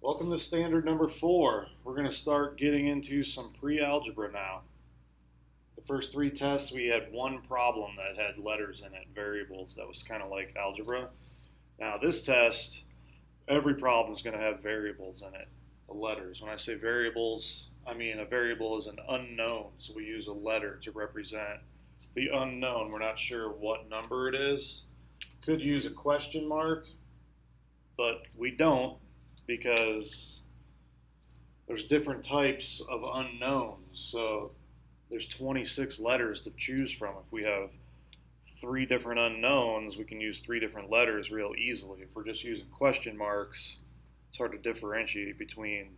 Welcome to standard number 4. We're going to start getting into some pre-algebra now. The first 3 tests we had one problem that had letters in it, variables, that was kind of like algebra. Now this test, every problem is going to have variables in it, the letters. When I say variables, I mean a variable is an unknown, so we use a letter to represent the unknown. We're not sure what number it is. Could use a question mark, but we don't, because there's different types of unknowns. So there's 26 letters to choose from. If we have 3 different unknowns, we can use 3 different letters real easily. If we're just using question marks, it's hard to differentiate between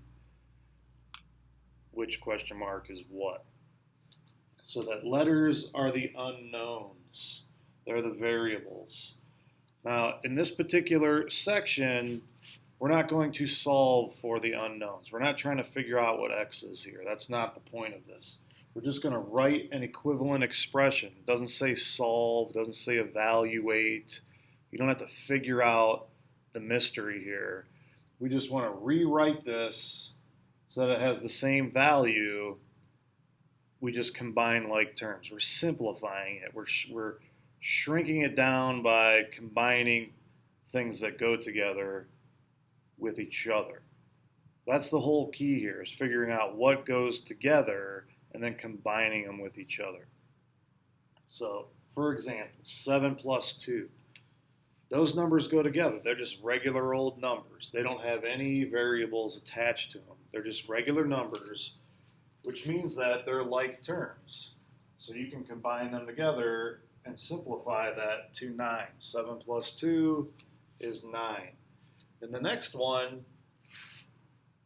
which question mark is what. So that letters are the unknowns. They're the variables. Now, in this particular section, we're not going to solve for the unknowns. We're not trying to figure out what x is here. That's not the point of this. We're just going to write an equivalent expression. It doesn't say solve, it doesn't say evaluate. You don't have to figure out the mystery here. We just want to rewrite this so that it has the same value. We just combine like terms. We're simplifying it. We're shrinking it down by combining things that go together with each other. That's the whole key here, is figuring out what goes together and then combining them with each other. So, for example, 7 plus 2. Those numbers go together. They're just regular old numbers. They don't have any variables attached to them. They're just regular numbers, which means that they're like terms. So you can combine them together and simplify that to 9. 7 plus 2 is 9. In the next one,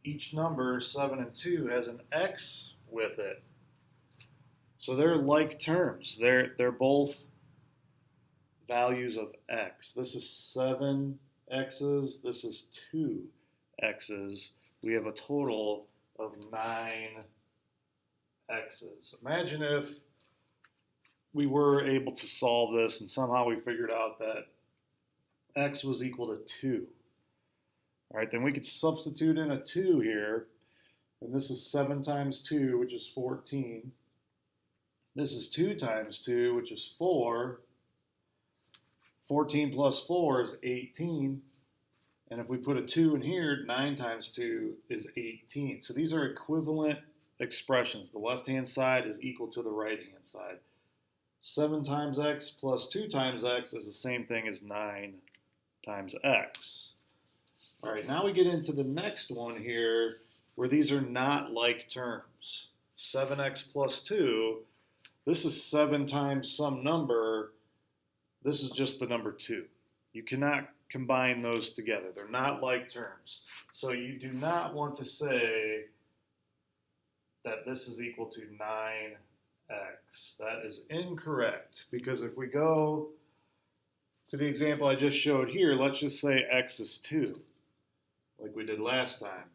each number, 7 and 2, has an x with it. So they're like terms. They're both values of x. This is 7 x's. This is 2 x's. We have a total of 9 x's. Imagine if we were able to solve this and somehow we figured out that x was equal to 2. All right, then we could substitute in a 2 here, and this is 7 times 2, which is 14. This is 2 times 2, which is 4. 14 plus 4 is 18. And if we put a 2 in here, 9 times 2 is 18. So these are equivalent expressions. The left-hand side is equal to the right-hand side. 7 times x plus 2 times x is the same thing as 9 times x. All right, now we get into the next one here where these are not like terms. 7x plus 2, this is 7 times some number. This is just the number 2. You cannot combine those together. They're not like terms. So you do not want to say that this is equal to 9x. That is incorrect, because if we go to the example I just showed here, let's just say x is 2. Like we did last time.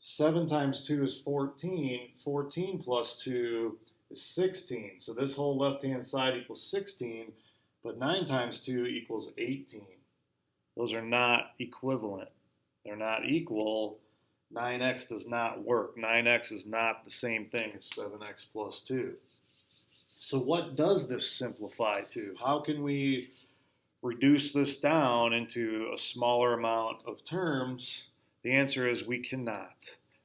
7 times 2 is 14. 14 plus 2 is 16. So this whole left-hand side equals 16, but 9 times 2 equals 18. Those are not equivalent. They're not equal. 9x does not work. 9x is not the same thing as 7x plus 2. So what does this simplify to? How can we reduce this down into a smaller amount of terms? The answer is we cannot.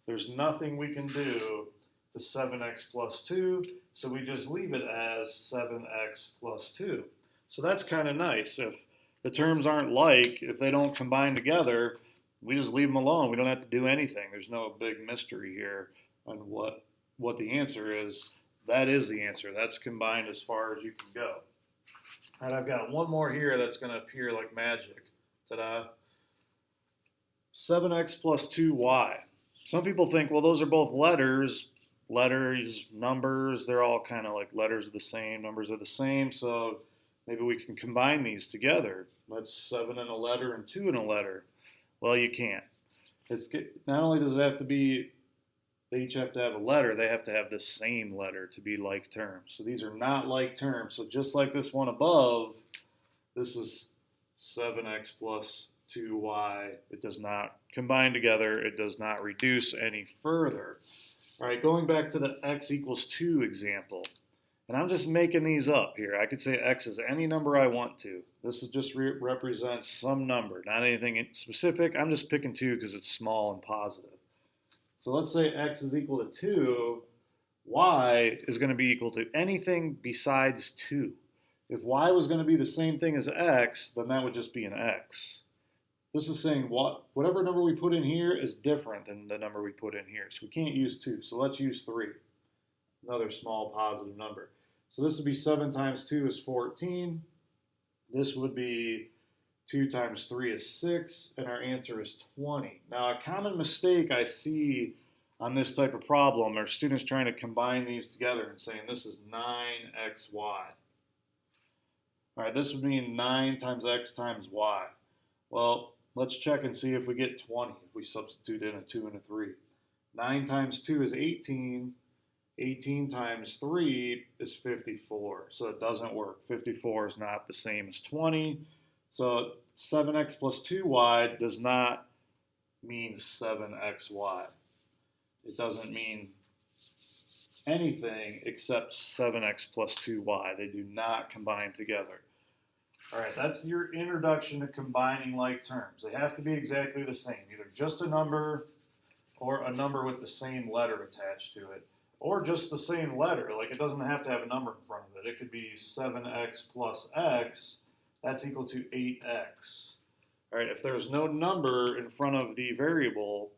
There's nothing we can do to 7x plus 2, so we just leave it as 7x plus 2. So that's kind of nice. If the terms aren't like, if they don't combine together, we just leave them alone. We don't have to do anything. There's no big mystery here on what the answer is. That is the answer. That's combined as far as you can go. And I've got one more here that's going to appear like magic. Ta-da. 7x plus 2y. Some people think, well, those are both letters. Letters, numbers, they're all kind of like letters are the same, numbers are the same, so maybe we can combine these together. That's 7 in a letter and 2 in a letter. Well, you can't. Not only does it have to be, they each have to have a letter, they have to have the same letter to be like terms. So these are not like terms. So just like this one above, this is 7x plus 2y. It does not combine together. It does not reduce any further. All right, going back to the x equals 2 example. And I'm just making these up here. I could say x is any number I want to. This is just represents some number, not anything specific. I'm just picking 2 because it's small and positive. So let's say x is equal to 2. Y is going to be equal to anything besides 2. If y was going to be the same thing as x, then that would just be an x. This is saying whatever number we put in here is different than the number we put in here. So we can't use 2. So let's use 3. Another small positive number. So this would be 7 times 2 is 14. This would be 2 times 3 is 6. And our answer is 20. Now, a common mistake I see on this type of problem are students trying to combine these together and saying this is 9xy. All right, this would mean 9 times x times y. Well, let's check and see if we get 20 if we substitute in a 2 and a 3. 9 times 2 is 18. 18 times 3 is 54. So it doesn't work. 54 is not the same as 20. So 7x plus 2y does not mean 7xy. It doesn't mean anything except 7x plus 2y. They do not combine together. All right, that's your introduction to combining like terms. They have to be exactly the same, either just a number or a number with the same letter attached to it, or just the same letter. Like it doesn't have to have a number in front of it. It could be 7x plus x, that's equal to 8x. All right, if there's no number in front of the variable,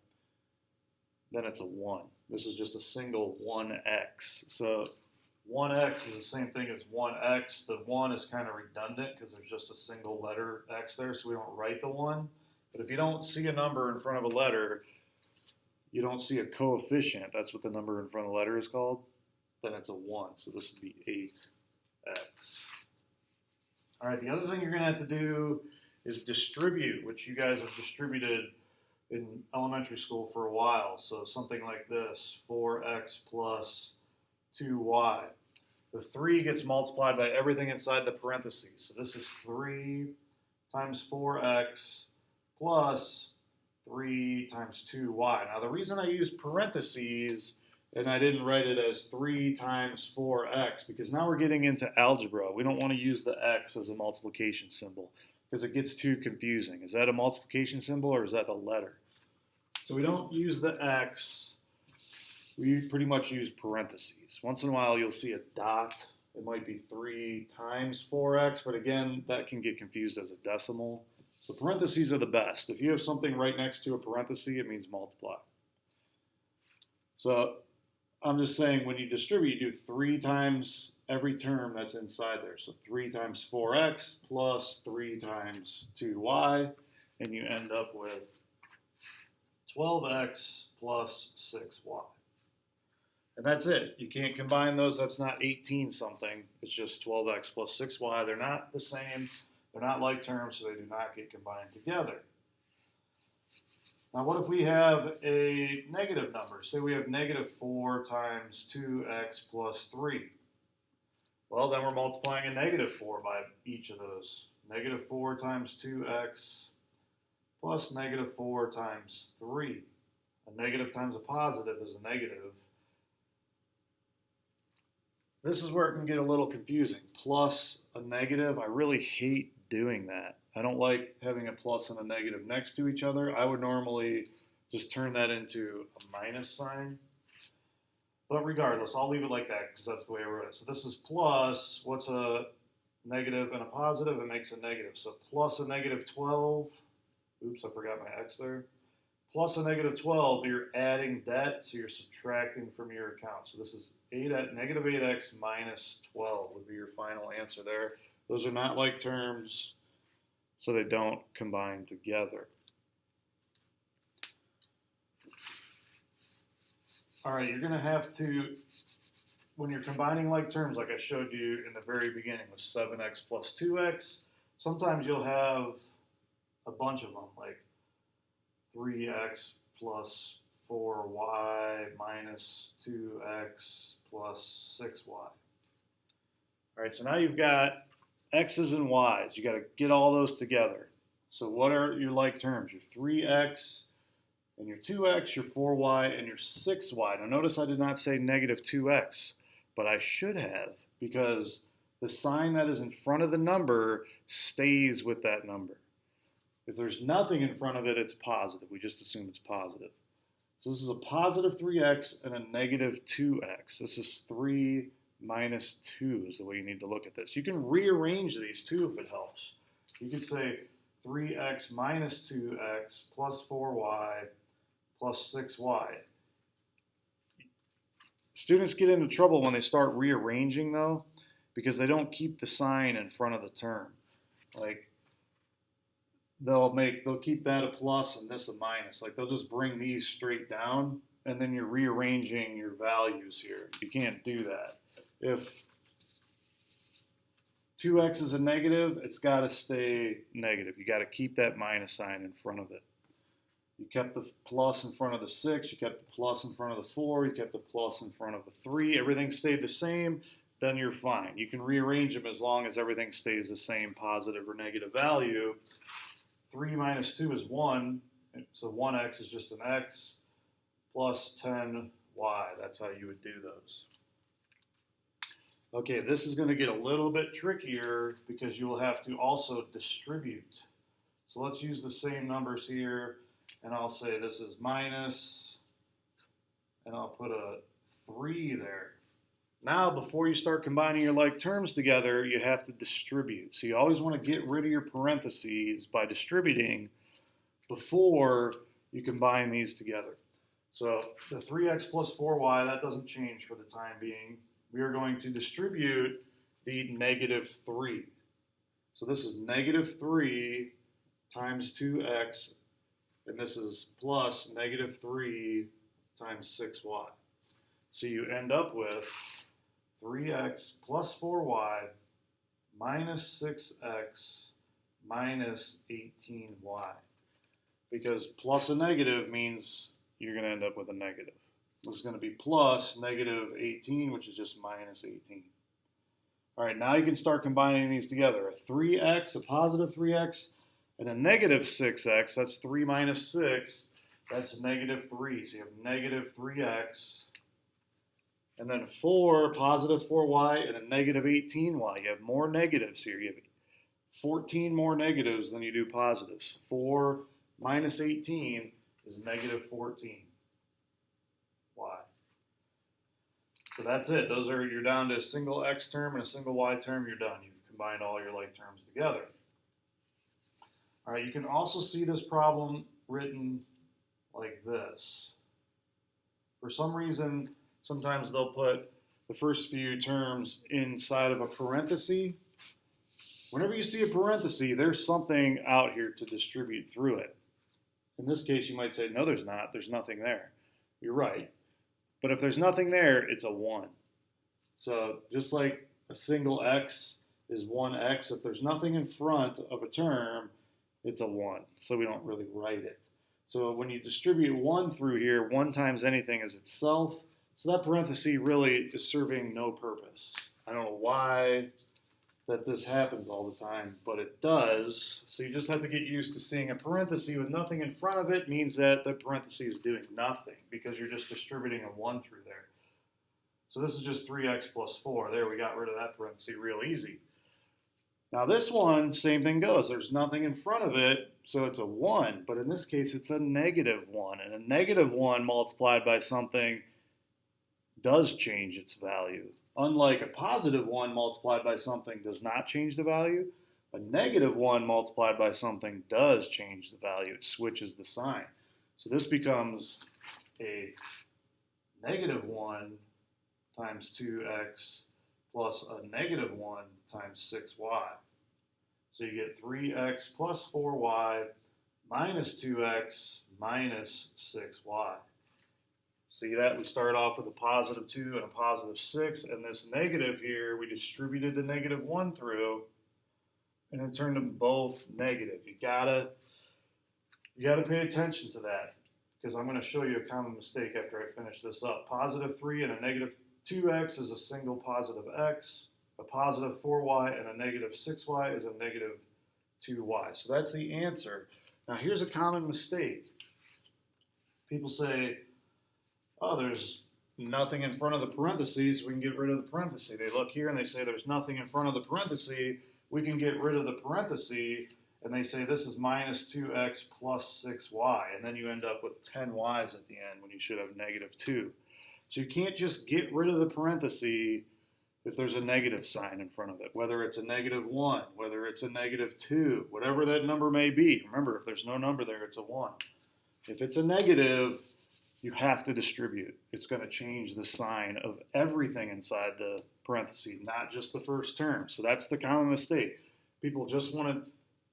then it's a 1. This is just a single 1x. So 1x is the same thing as 1x. The 1 is kind of redundant because there's just a single letter x there, so we don't write the 1. But if you don't see a number in front of a letter, you don't see a coefficient, that's what the number in front of the letter is called, then it's a 1. So this would be 8x. All right, the other thing you're going to have to do is distribute, which you guys have distributed in elementary school for a while. So something like this, 4x plus 2y. The 3 gets multiplied by everything inside the parentheses. So this is 3 times 4x plus 3 times 2y. Now the reason I use parentheses and I didn't write it as 3 times 4x, because now we're getting into algebra. We don't want to use the x as a multiplication symbol because it gets too confusing. Is that a multiplication symbol or is that the letter? So we don't use the x. We pretty much use parentheses. Once in a while you'll see a dot. It might be 3 times 4x, but again, that can get confused as a decimal. So parentheses are the best. If you have something right next to a parenthesis, it means multiply. So I'm just saying when you distribute, you do 3 times every term that's inside there. So 3 times 4x plus 3 times 2y, and you end up with 12x plus 6y. And that's it. You can't combine those. That's not 18 something. It's just 12x plus 6y. They're not the same. They're not like terms, so they do not get combined together. Now, what if we have a negative number? Say we have negative 4 times 2x plus 3. Well, then we're multiplying a negative 4 by each of those. Negative 4 times 2x plus negative 4 times 3. A negative times a positive is a negative. This is where it can get a little confusing. Plus a negative, I really hate doing that. I don't like having a plus and a negative next to each other. I would normally just turn that into a minus sign. But regardless, I'll leave it like that because that's the way I wrote it. So this is plus, what's a negative and a positive? It makes a negative. So plus a negative 12. Oops, I forgot my x there. Plus a negative 12, you're adding debt, so you're subtracting from your account. So this is negative 8x minus 12 would be your final answer there. Those are not like terms, so they don't combine together. All right, you're going to have to, when you're combining like terms, like I showed you in the very beginning with 7x plus 2x, sometimes you'll have a bunch of them, like 3x plus 4y minus 2x plus 6y. All right, so now you've got x's and y's. You got to get all those together. So what are your like terms? Your 3x and your 2x, your 4y, and your 6y. Now notice I did not say negative 2x, but I should have, because the sign that is in front of the number stays with that number. If there's nothing in front of it, it's positive. We just assume it's positive. So this is a positive 3x and a negative 2x. This is 3 minus 2 is the way you need to look at this. You can rearrange these too if it helps. You could say 3x minus 2x plus 4y plus 6y. Students get into trouble when they start rearranging though, because they don't keep the sign in front of the term. Like they'll keep that a plus and this a minus. Like they'll just bring these straight down and then you're rearranging your values here. You can't do that. If 2x is a negative, it's got to stay negative. You got to keep that minus sign in front of it. You kept the plus in front of the 6, you kept the plus in front of the 4, you kept the plus in front of the 3, everything stayed the same, then you're fine. You can rearrange them as long as everything stays the same positive or negative value. 3 minus 2 is 1, so 1x is just an x, plus 10y. That's how you would do those. Okay, this is going to get a little bit trickier because you will have to also distribute. So let's use the same numbers here, and I'll say this is minus, and I'll put a 3 there. Now, before you start combining your like terms together, you have to distribute. So you always want to get rid of your parentheses by distributing before you combine these together. So the 3x plus 4y, that doesn't change for the time being. We are going to distribute the negative 3. So this is negative 3 times 2x, and this is plus negative 3 times 6y. So you end up with 3x plus 4y minus 6x minus 18y. Because plus a negative means you're going to end up with a negative. This is going to be plus negative 18, which is just minus 18. All right, now you can start combining these together. A 3x, a positive 3x, and a negative 6x. That's 3 minus 6. That's negative 3. So you have negative 3x. And then 4, positive 4y, and a negative 18y. You have more negatives here. You have 14 more negatives than you do positives. 4 minus 18 is negative 14. So that's it. You're down to a single x term and a single y term. You're done. You've combined all your like terms together. All right, you can also see this problem written like this. For some reason, sometimes they'll put the first few terms inside of a parenthesis. Whenever you see a parenthesis, there's something out here to distribute through it. In this case, you might say, no, there's not. There's nothing there. You're right. But if there's nothing there, it's a 1. So just like a single x is 1x, if there's nothing in front of a term, it's a 1. So we don't really write it. So when you distribute 1 through here, 1 times anything is itself. So that parenthesis really is serving no purpose. I don't know why that this happens all the time, but it does. So you just have to get used to seeing a parenthesis with nothing in front of it means that the parenthesis is doing nothing because you're just distributing a 1 through there. So this is just 3x plus 4. There, we got rid of that parenthesis real easy. Now this one, same thing goes. There's nothing in front of it, so it's a 1. But in this case, it's a negative 1. And a negative 1 multiplied by something does change its value. Unlike a positive 1 multiplied by something does not change the value, a negative 1 multiplied by something does change the value. It switches the sign. So this becomes a negative 1 times 2x plus a negative 1 times 6y. So you get 3x plus 4y minus 2x minus 6y. See that? We started off with a positive 2 and a positive 6, and this negative here, we distributed the negative 1 through, and it turned them both negative. You gotta pay attention to that, because I'm going to show you a common mistake after I finish this up. Positive 3 and a negative 2x is a single positive x. A positive 4y and a negative 6y is a negative 2y. So that's the answer. Now here's a common mistake. People say, oh, there's nothing in front of the parentheses, we can get rid of the parenthesis. They look here and they say there's nothing in front of the parenthesis, we can get rid of the parenthesis, and they say this is minus 2x plus 6y, and then you end up with 10 y's at the end when you should have negative 2. So you can't just get rid of the parenthesis if there's a negative sign in front of it, whether it's a negative 1, whether it's a negative 2, whatever that number may be. Remember, if there's no number there, it's a 1. If it's a negative, you have to distribute. It's going to change the sign of everything inside the parentheses, not just the first term. So that's the common mistake. People just want to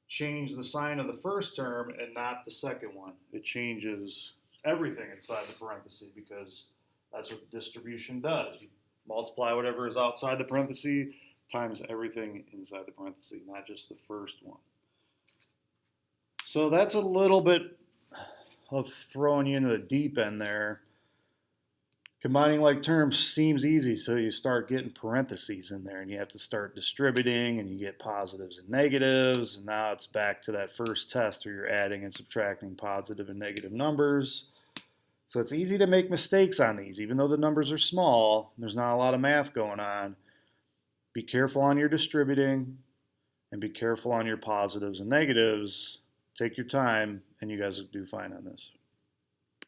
change the sign of the first term and not the second one. It changes everything inside the parentheses because that's what distribution does. You multiply whatever is outside the parentheses times everything inside the parentheses, not just the first one. So that's a little bit of throwing you into the deep end there. Combining like terms seems easy, so you start getting parentheses in there and you have to start distributing and you get positives and negatives, and now it's back to that first test where you're adding and subtracting positive and negative numbers. So it's easy to make mistakes on these, even though the numbers are small. There's not a lot of math going on. Be careful on your distributing and be careful on your positives and negatives. Take your time, and you guys will do fine on this.